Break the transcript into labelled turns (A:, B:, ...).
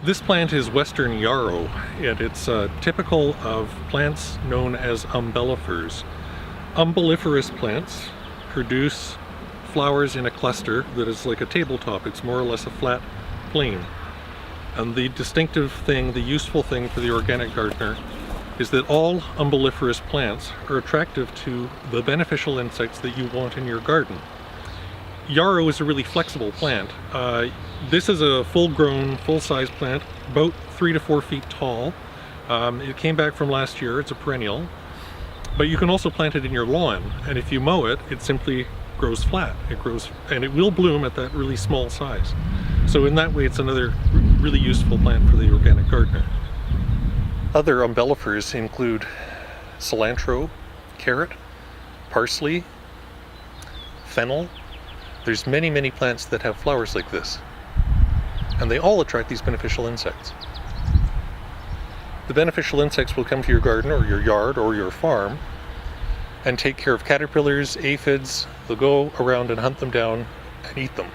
A: This plant is Western Yarrow, and it's typical of plants known as umbellifers. Umbelliferous plants produce flowers in a cluster that is like a tabletop. It's more or less a flat plane. And the distinctive thing, the useful thing for the organic gardener is that all umbelliferous plants are attractive to the beneficial insects that you want in your garden. Yarrow is a really flexible plant. This is a full-grown, full-size plant, about 3 to 4 feet tall. It came back from last year. It's a perennial. But you can also plant it in your lawn, and if you mow it, it simply grows flat. It grows, and it will bloom at that really small size. So in that way, it's another really useful plant for the organic gardener. Other umbellifers include cilantro, carrot, parsley, fennel. There's many plants that have flowers like this, and they all attract these beneficial insects. The beneficial insects will come to your garden or your yard or your farm and take care of caterpillars, aphids. They'll go around and hunt them down and eat them.